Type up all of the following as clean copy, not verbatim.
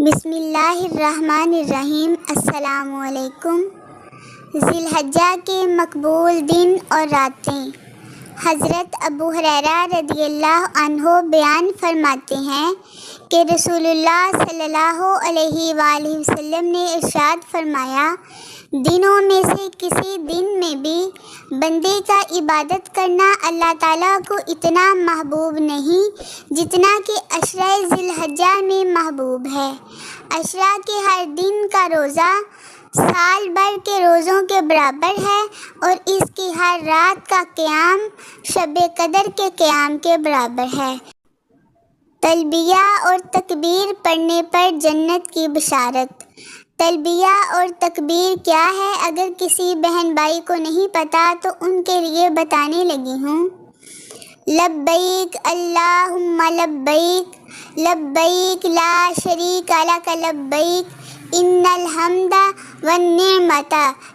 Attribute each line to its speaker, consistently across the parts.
Speaker 1: بسم اللہ الرحمن الرحیم۔ السلام علیکم۔ ذی الحجہ کے مقبول دن اور راتیں۔ حضرت ابو ہریرہ رضی اللہ عنہ بیان فرماتے ہیں کہ رسول اللہ صلی اللہ علیہ وآلہ وسلم نے ارشاد فرمایا، دنوں میں سے کسی دن میں بھی بندے کا عبادت کرنا اللہ تعالیٰ کو اتنا محبوب نہیں جتنا کہ عشرہ ذی الحجہ میں محبوب ہے۔ عشرہ کے ہر دن کا روزہ سال بھر کے روزوں کے برابر ہے اور اس کی ہر رات کا قیام شب قدر کے قیام کے برابر ہے۔ تلبیہ اور تکبیر پڑھنے پر جنت کی بشارت۔ تلبیہ اور تکبیر کیا ہے؟ اگر کسی بہن بھائی کو نہیں پتہ تو ان کے لیے بتانے لگی ہوں۔ لبیک اللہم لبیک، لبیک لا شریک لک لبیک، ان الحمد والنعمت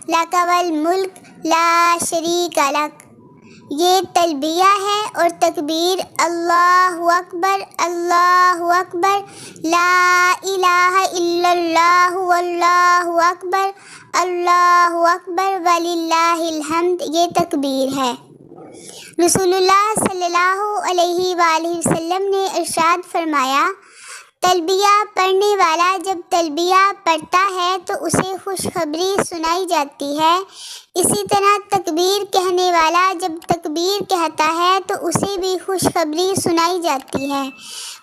Speaker 1: لک والملک لا شریک لک۔ یہ تلبیہ ہے اور تکبیر اللہ اکبر، اللہ اکبر، لا الہ الا اللہ واللہ اکبر، اللہ اکبر وللہ الحمد، یہ تکبیر ہے۔ رسول اللہ صلی اللہ علیہ وآلہ وسلم نے ارشاد فرمایا، تلبیہ پڑھنے والا جب تلبیہ پڑھتا ہے تو اسے خوشخبری سنائی جاتی ہے، اسی طرح تکبیر کہنے والا جب تکبیر کہتا ہے تو اسے بھی خوشخبری سنائی جاتی ہے۔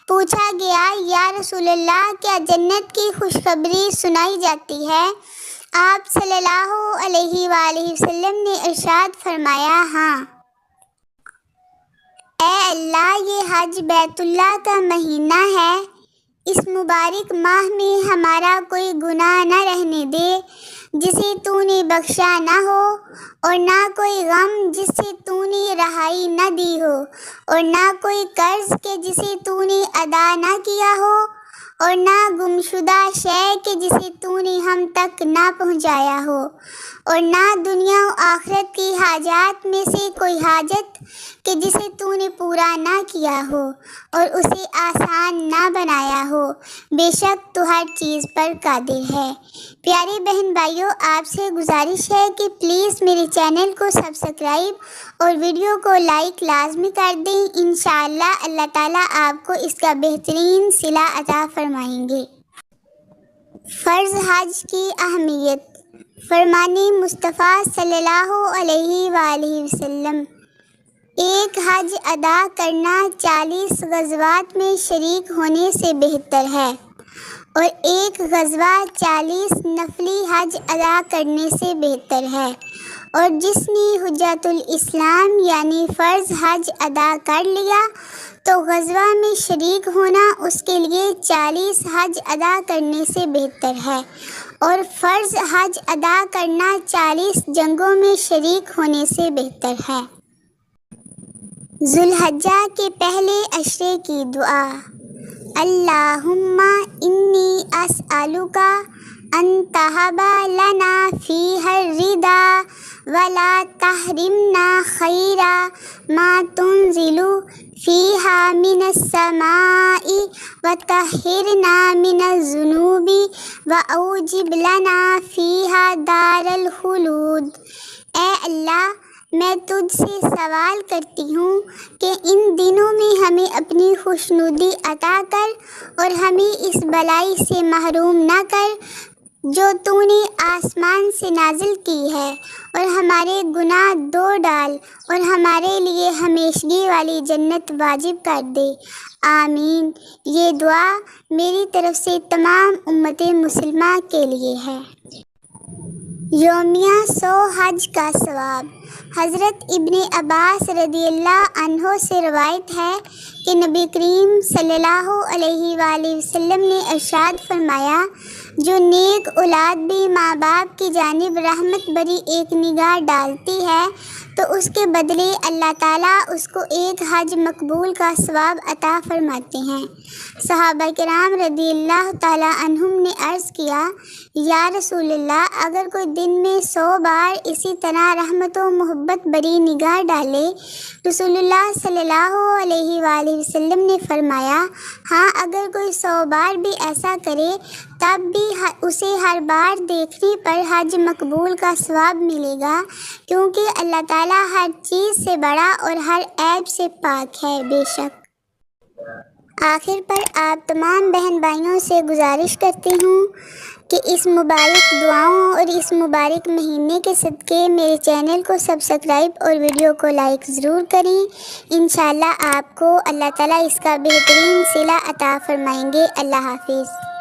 Speaker 1: پوچھا گیا، یا رسول اللہ، کیا جنت کی خوشخبری سنائی جاتی ہے؟ آپ صلی اللہ علیہ وآلہ وسلم نے ارشاد فرمایا، ہاں۔ اے اللہ، یہ حج بیت اللہ کا مہینہ ہے، اس مبارک ماہ میں ہمارا کوئی گناہ نہ رہنے دے جسے تو نے بخشا نہ ہو، اور نہ کوئی غم جس سے تو نے رہائی نہ دی ہو، اور نہ کوئی قرض کہ جسے تو نے ادا نہ کیا ہو، اور نہ گمشدہ شے کہ جسے تو نے ہم تک نہ پہنچایا ہو، اور نہ دنیا و آخرت کی حاجات میں سے کوئی حاجت کہ جسے تو نے پورا نہ کیا ہو اور اسے آسان نہ بنایا ہو، بے شک تو ہر چیز پر قادر ہے۔ پیارے بہن بھائیوں، آپ سے گزارش ہے کہ پلیز میرے چینل کو سبسکرائب اور ویڈیو کو لائک لازمی کر دیں۔ انشاءاللہ اللہ تعالیٰ آپ کو اس کا بہترین صلہ عطا فرمائیں گے۔ فرض حج کی اہمیت۔ فرمان مصطفیٰ صلی اللہ علیہ وآلہ وسلم، ایک حج ادا کرنا 40 غزوات میں شریک ہونے سے بہتر ہے، اور ایک غزوہ 40 نفلی حج ادا کرنے سے بہتر ہے، اور جس نے حجۃ الاسلام یعنی فرض حج ادا کر لیا تو غزوہ میں شریک ہونا اس کے لیے 40 حج ادا کرنے سے بہتر ہے، اور فرض حج ادا کرنا 40 جنگوں میں شریک ہونے سے بہتر ہے۔ ذو الحجہ کے پہلے عشرے کی دعا۔ اللہم انی اسألک ان تہب لنا فیہ الرضا ولا تحرمنا خیر ما تنزل فیہ من السماء وطہرنا من الذنوب واوجب لنا فیہ دار الخلود۔ اے اللہ، میں تجھ سے سوال کرتی ہوں کہ ان دنوں میں ہمیں اپنی خوشنودی عطا کر اور ہمیں اس بلائی سے محروم نہ کر جو تو نے آسمان سے نازل کی ہے، اور ہمارے گناہ دھو ڈال اور ہمارے لیے ہمیشگی والی جنت واجب کر دے، آمین۔ یہ دعا میری طرف سے تمام امت مسلمہ کے لیے ہے۔ یومیہ 100 حج کا ثواب۔ حضرت ابن عباس رضی اللہ عنہ سے روایت ہے کہ نبی کریم صلی اللہ علیہ وآلہ وسلم نے ارشاد فرمایا، جو نیک اولاد بھی ماں باپ کی جانب رحمت بھری ایک نگاہ ڈالتی ہے تو اس کے بدلے اللہ تعالیٰ اس کو ایک حج مقبول کا ثواب عطا فرماتے ہیں۔ صحابہ کرام رضی اللہ تعالیٰ عنہم نے عرض کیا، یا رسول اللہ، اگر کوئی دن میں 100 بار اسی طرح رحمت و محبت بری نگاہ ڈالے۔ رسول اللہ صلی اللہ علیہ وآلہ وسلم نے فرمایا، ہاں اگر کوئی 100 بار بھی ایسا کرے تب بھی اسے ہر بار دیکھنے پر حج مقبول کا ثواب ملے گا، کیونکہ اللہ تعالیٰ ہر چیز سے بڑا اور ہر عیب سے پاک ہے۔ بے شک آخر پر آپ تمام بہن بھائیوں سے گزارش کرتی ہوں کہ اس مبارک دعاؤں اور اس مبارک مہینے کے صدقے میرے چینل کو سبسکرائب اور ویڈیو کو لائک ضرور کریں۔ انشاءاللہ آپ کو اللہ تعالیٰ اس کا بہترین صلہ عطا فرمائیں گے۔ اللہ حافظ۔